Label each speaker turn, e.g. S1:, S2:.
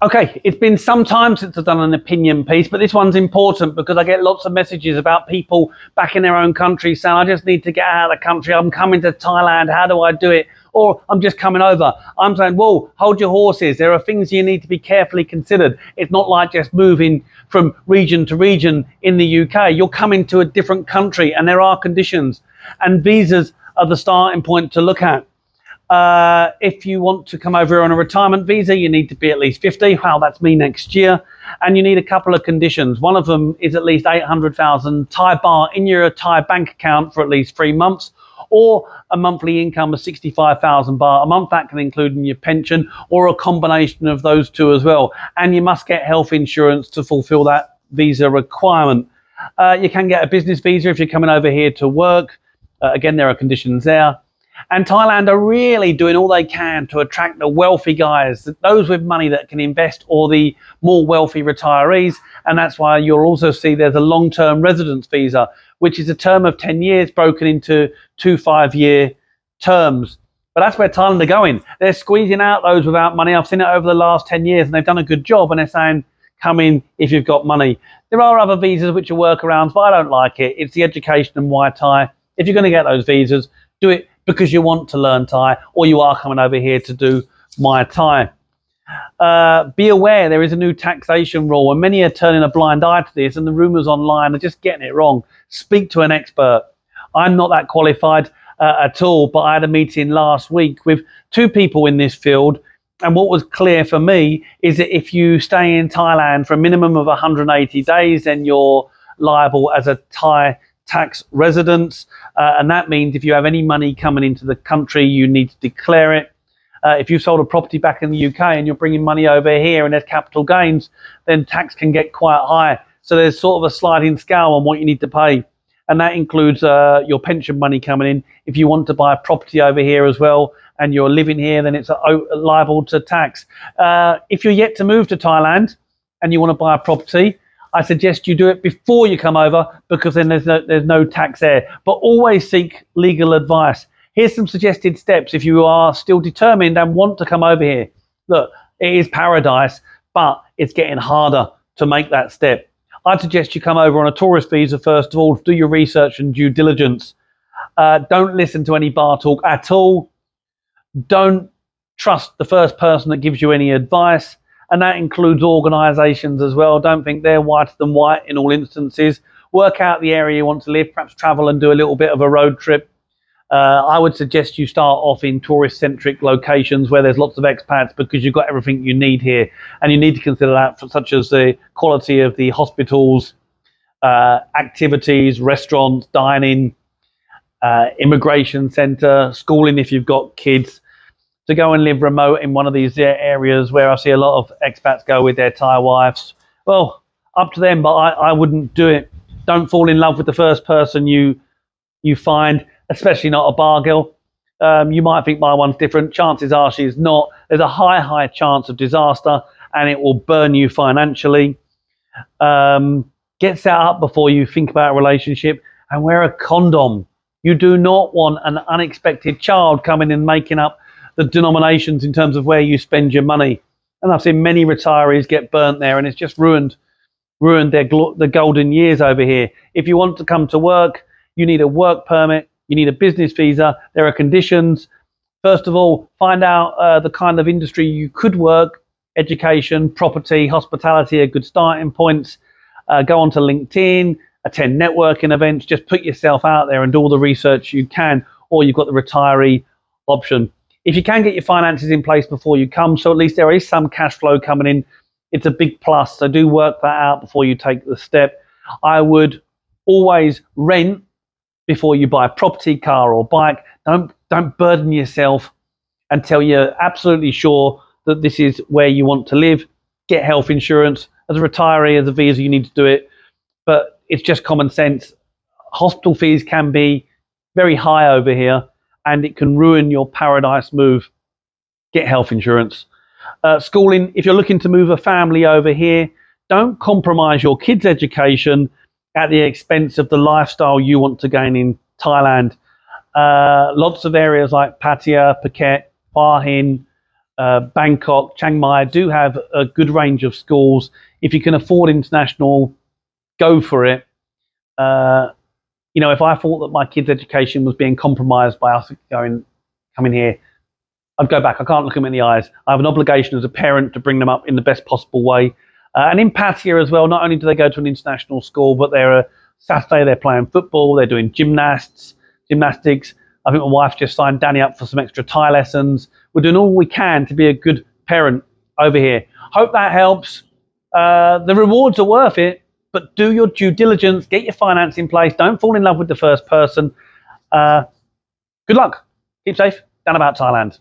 S1: Okay, it's been some time since I've done an opinion piece, but this one's important because I get lots of messages about people back in their own country saying, I just need to get out of the country. I'm coming to Thailand. How do I do it? Or I'm just coming over. I'm saying, whoa, hold your horses. There are things you need to be carefully considered. It's not like just moving from region to region in the UK. You're coming to a different country and there are conditions, and visas are the starting point to look at. If you want to come over on a retirement visa, you need to be at least 50. Well, that's me next year. And you need a couple of conditions. One of them is at least 800,000 Thai baht in your Thai bank account for at least 3 months, or a monthly income of 65,000 baht a month. That can include in your pension, or a combination of those two as well. And you must get health insurance to fulfill that visa requirement. You can get a business visa if you're coming over here to work. Again, there are conditions there. And Thailand are really doing all they can to attract the wealthy guys, those with money that can invest, or the more wealthy retirees. And that's why you'll also see there's a long-term residence visa, which is a term of 10 years broken into 2 5-year terms. But that's where Thailand are going. They're squeezing out those without money. I've seen it over the last 10 years, and they've done a good job. And they're saying, come in if you've got money. There are other visas which are workarounds, but I don't like it. It's the education and why Thai. If you're going to get those visas, do it because you want to learn Thai, or you are coming over here to do Muay Thai. Be aware there is a new taxation rule, and many are turning a blind eye to this, and the rumours online are just getting it wrong. Speak to an expert. I'm not that qualified at all, but I had a meeting last week with 2 people in this field, and what was clear for me is that if you stay in Thailand for a minimum of 180 days, then you're liable as a Thai tax residence, and that means if you have any money coming into the country, you need to declare it. If you've sold a property back in the UK and you're bringing money over here and there's capital gains, then tax can get quite high. So there's sort of a sliding scale on what you need to pay, and that includes your pension money coming in. If you want to buy a property over here as well and you're living here, then it's liable to tax. If you're yet to move to Thailand and you want to buy a property, I suggest you do it before you come over, because then there's no tax there. But always seek legal advice. Here's some suggested steps if you are still determined and want to come over here. Look, it is paradise, but it's getting harder to make that step. I'd suggest you come over on a tourist visa first of all, do your research and due diligence. Don't listen to any bar talk at all. Don't trust the first person that gives you any advice. And that includes organisations as well. Don't think they're whiter than white in all instances. Work out the area you want to live, perhaps travel and do a little bit of a road trip. I would suggest you start off in tourist-centric locations where there's lots of expats, because you've got everything you need here. And you need to consider that, such as the quality of the hospitals, activities, restaurants, dining, immigration centre, schooling if you've got kids. To go and live remote in one of these areas where I see a lot of expats go with their Thai wives, well, up to them, but I wouldn't do it. Don't fall in love with the first person you find, especially not a bar girl. You might think my one's different. Chances are she's not. There's a high chance of disaster, and it will burn you financially. Get set up before you think about a relationship, and wear a condom. You do not want an unexpected child coming and making up the denominations in terms of where you spend your money. And I've seen many retirees get burnt there, and it's just ruined the golden years over here. If you want to come to work, you need a work permit, you need a business visa. There are conditions. First of all, find out the kind of industry you could work. Education, property, hospitality are good starting points. Go onto LinkedIn, attend networking events, just put yourself out there and do all the research you can, or you've got the retiree option. If you can get your finances in place before you come, so at least there is some cash flow coming in, it's a big plus. So do work that out before you take the step. I would always rent before you buy a property, car or bike. Don't burden yourself until you're absolutely sure that this is where you want to live. Get health insurance. As a retiree, as a visa, you need to do it. But it's just common sense. Hospital fees can be very high over here, and it can ruin your paradise move. Get health insurance. Schooling, if you're looking to move a family over here, don't compromise your kids' education at the expense of the lifestyle you want to gain in Thailand. Lots of areas like Pattaya, Phuket, Hua Hin, Bangkok, Chiang Mai do have a good range of schools. If you can afford international, go for it. If I thought that my kids' education was being compromised by us coming here, I'd go back. I can't look them in the eyes. I have an obligation as a parent to bring them up in the best possible way. And in Pattaya as well, not only do they go to an international school, but Saturday they're playing football, they're doing gymnastics. I think my wife just signed Danny up for some extra Thai lessons. We're doing all we can to be a good parent over here. Hope that helps. The rewards are worth it, but do your due diligence, get your finance in place. Don't fall in love with the first person. Good luck. Keep safe. Dan about Thailand.